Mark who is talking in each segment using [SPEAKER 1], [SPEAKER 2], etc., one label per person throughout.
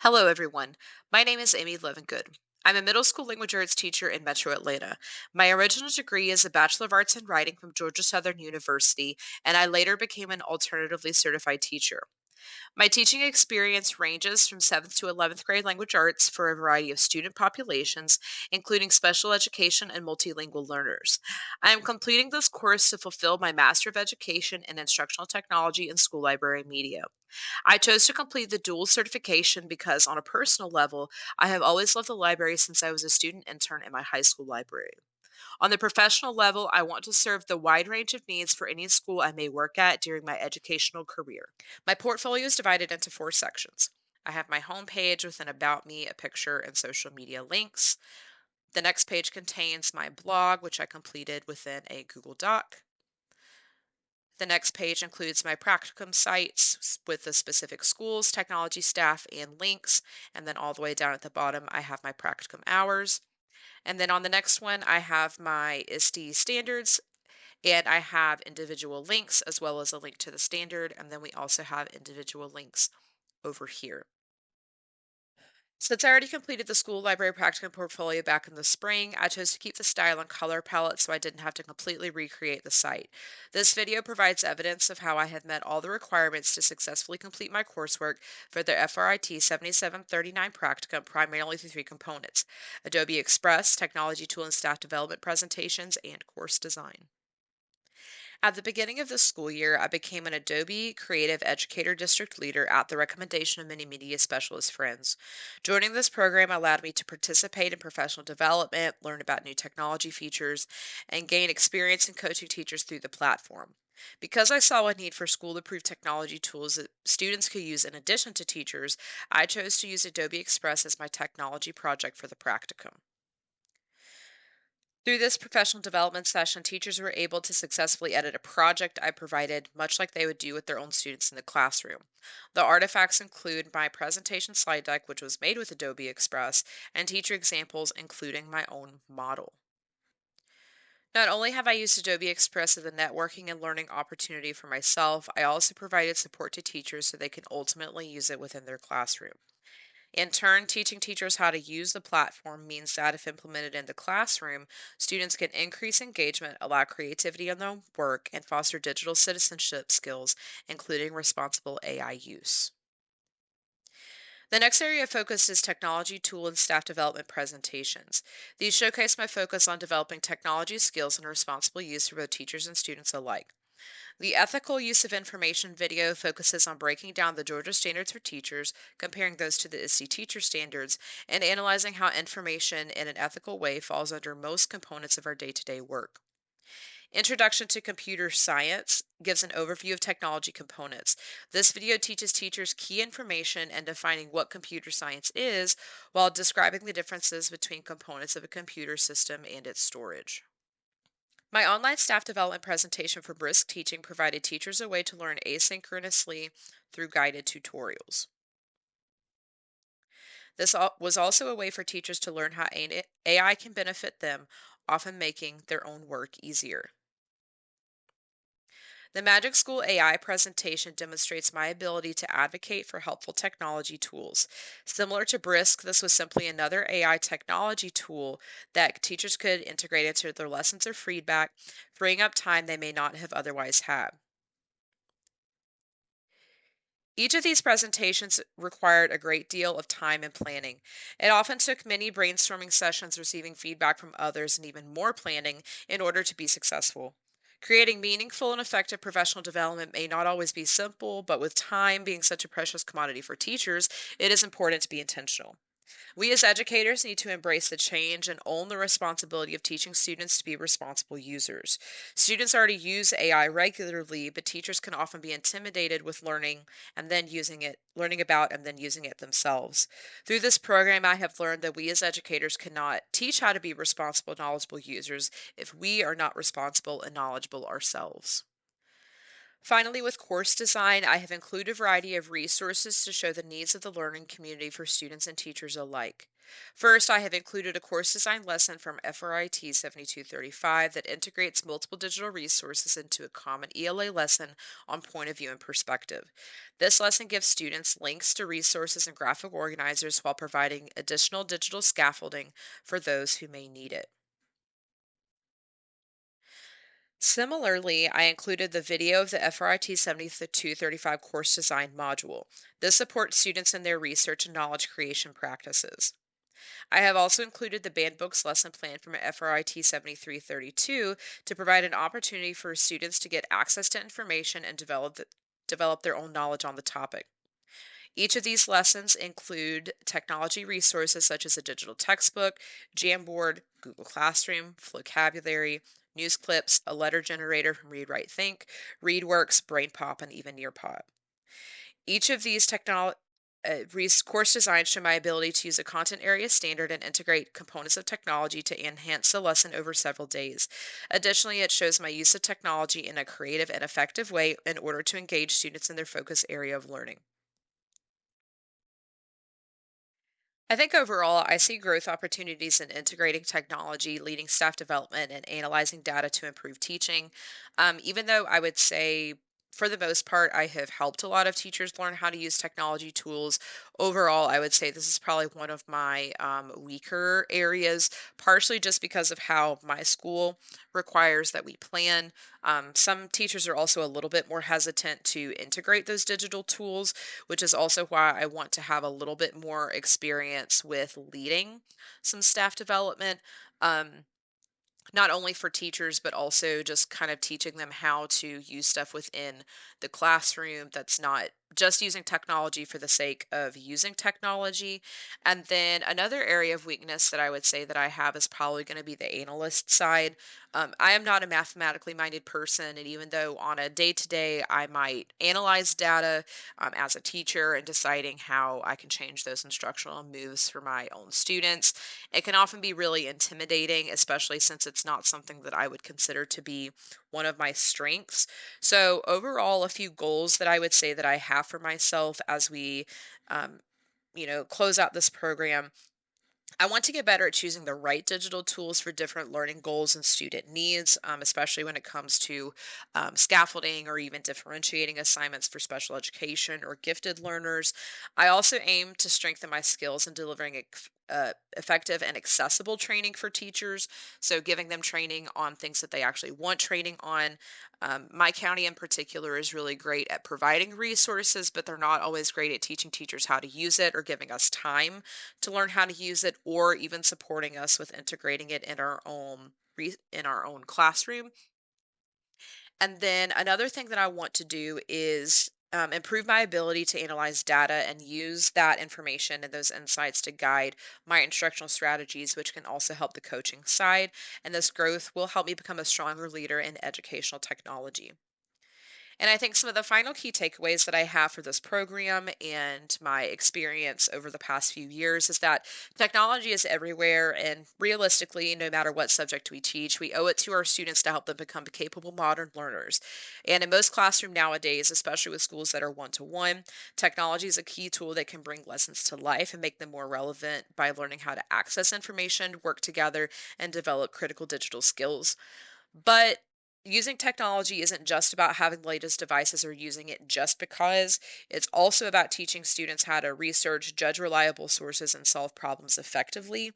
[SPEAKER 1] Hello, everyone. My name is Amy Levengood. I'm a middle school language arts teacher in Metro Atlanta. My original degree is a Bachelor of Arts in Writing from Georgia Southern University, and I later became an alternatively certified teacher. My teaching experience ranges from 7th to 11th grade language arts for a variety of student populations, including special education and multilingual learners. I am completing this course to fulfill my Master of Education in Instructional Technology and School Library Media. I chose to complete the dual certification because, on a personal level, I have always loved the library since I was a student intern in my high school library. On the professional level, I want to serve the wide range of needs for any school I may work at during my educational career. My portfolio is divided into four sections. I have my home page with an About Me, a picture, and social media links. The next page contains my blog, which I completed within a Google Doc. The next page includes my practicum sites with the specific schools, technology staff, and links. And then all the way down at the bottom, I have my practicum hours. And then on the next one, I have my ISTE standards, and I have individual links as well as a link to the standard. And then we also have individual links over here. Since I already completed the school library practicum portfolio back in the spring, I chose to keep the style and color palette so I didn't have to completely recreate the site. This video provides evidence of how I have met all the requirements to successfully complete my coursework for the FRIT 7739 practicum primarily through three components: Adobe Express, technology tool and staff development presentations, and course design. At the beginning of the school year, I became an Adobe Creative Educator District Leader at the recommendation of many media specialist friends. Joining this program allowed me to participate in professional development, learn about new technology features, and gain experience in coaching teachers through the platform. Because I saw a need for school approved technology tools that students could use in addition to teachers, I chose to use Adobe Express as my technology project for the practicum. Through this professional development session, teachers were able to successfully edit a project I provided, much like they would do with their own students in the classroom. The artifacts include my presentation slide deck, which was made with Adobe Express, and teacher examples, including my own model. Not only have I used Adobe Express as a networking and learning opportunity for myself, I also provided support to teachers so they can ultimately use it within their classroom. In turn, teaching teachers how to use the platform means that if implemented in the classroom, students can increase engagement, allow creativity in their work, and foster digital citizenship skills, including responsible AI use. The next area of focus is technology tool and staff development presentations. These showcase my focus on developing technology skills and responsible use for both teachers and students alike. The ethical use of information video focuses on breaking down the Georgia standards for teachers, comparing those to the ISTE teacher standards, and analyzing how information in an ethical way falls under most components of our day to day work. Introduction to Computer Science gives an overview of technology components. This video teaches teachers key information and defining what computer science is while describing the differences between components of a computer system and its storage. My online staff development presentation for Brisk Teaching provided teachers a way to learn asynchronously through guided tutorials. Was also a way for teachers to learn how AI can benefit them, often making their own work easier. The Magic School AI presentation demonstrates my ability to advocate for helpful technology tools. Similar to Brisk, this was simply another AI technology tool that teachers could integrate into their lessons or feedback, freeing up time they may not have otherwise had. Each of these presentations required a great deal of time and planning. It often took many brainstorming sessions, receiving feedback from others, and even more planning in order to be successful. Creating meaningful and effective professional development may not always be simple, but with time being such a precious commodity for teachers, it is important to be intentional. We as educators need to embrace the change and own the responsibility of teaching students to be responsible users. Students already use AI regularly, but teachers can often be intimidated with learning about and then using it themselves. Through this program, I have learned that we as educators cannot teach how to be responsible, knowledgeable users if we are not responsible and knowledgeable ourselves. Finally, with course design, I have included a variety of resources to show the needs of the learning community for students and teachers alike. First, I have included a course design lesson from FRIT 7235 that integrates multiple digital resources into a common ELA lesson on point of view and perspective. This lesson gives students links to resources and graphic organizers while providing additional digital scaffolding for those who may need it. Similarly, I included the video of the FRIT 7235 course design module. This supports students in their research and knowledge creation practices. I have also included the banned books lesson plan from FRIT 7332 to provide an opportunity for students to get access to information and develop their own knowledge on the topic. Each of these lessons include technology resources such as a digital textbook, Jamboard, Google Classroom, vocabulary, news clips, a letter generator from Read Write Think, ReadWorks, BrainPop, and even Nearpod. Each of these course designs show my ability to use a content area standard and integrate components of technology to enhance the lesson over several days. Additionally, it shows my use of technology in a creative and effective way in order to engage students in their focus area of learning. I think overall, I see growth opportunities in integrating technology, leading staff development, and analyzing data to improve teaching. Even though I would say, for the most part, I have helped a lot of teachers learn how to use technology tools. Overall, I would say this is probably one of my weaker areas, partially just because of how my school requires that we plan. Some teachers are also a little bit more hesitant to integrate those digital tools, which is also why I want to have a little bit more experience with leading some staff development. Um, Not only for teachers, but also just kind of teaching them how to use stuff within the classroom that's not just using technology for the sake of using technology. And then another area of weakness that I would say that I have is probably going to be the analyst side. I am not a mathematically minded person, and even though on a day to day I might analyze data as a teacher and deciding how I can change those instructional moves for my own students, it can often be really intimidating, especially since it's not something that I would consider to be one of my strengths. So, overall, a few goals that I would say that I have for myself as we, um, close out this program. I want to get better at choosing the right digital tools for different learning goals and student needs, especially when it comes to scaffolding or even differentiating assignments for special education or gifted learners. I also aim to strengthen my skills in delivering effective and accessible training for teachers. So, giving them training on things that they actually want training on. My county in particular is really great at providing resources, but they're not always great at teaching teachers how to use it or giving us time to learn how to use it, or even supporting us with integrating it in our own in our own classroom. And then another thing that I want to do is improve my ability to analyze data and use that information and those insights to guide my instructional strategies, which can also help the coaching side. And this growth will help me become a stronger leader in educational technology. And I think some of the final key takeaways that I have for this program and my experience over the past few years is that technology is everywhere. And realistically, no matter what subject we teach, we owe it to our students to help them become capable modern learners. And in most classroom nowadays, especially with schools that are one to one, technology is a key tool that can bring lessons to life and make them more relevant by learning how to access information, work together, and develop critical digital skills. But using technology isn't just about having the latest devices or using it just because. It's also about teaching students how to research, judge reliable sources, and solve problems effectively.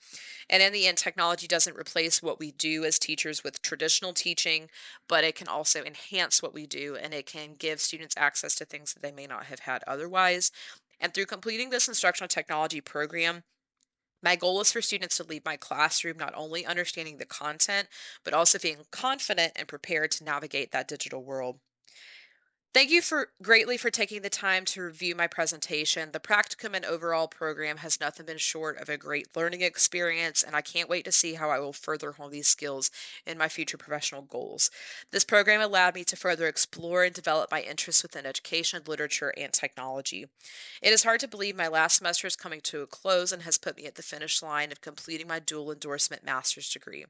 [SPEAKER 1] And in the end, technology doesn't replace what we do as teachers with traditional teaching, but it can also enhance what we do, and it can give students access to things that they may not have had otherwise. And through completing this instructional technology program, my goal is for students to leave my classroom not only understanding the content, but also feeling confident and prepared to navigate that digital world. Thank you for greatly for taking the time to review my presentation. The practicum and overall program has nothing been short of a great learning experience, and I can't wait to see how I will further hone these skills in my future professional goals. This program allowed me to further explore and develop my interests within education, literature, and technology. It is hard to believe my last semester is coming to a close and has put me at the finish line of completing my dual endorsement master's degree.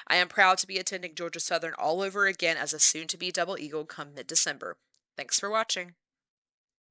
[SPEAKER 1] I am proud to be attending Georgia Southern all over again as a soon to be Double Eagle come mid December. Thanks for watching.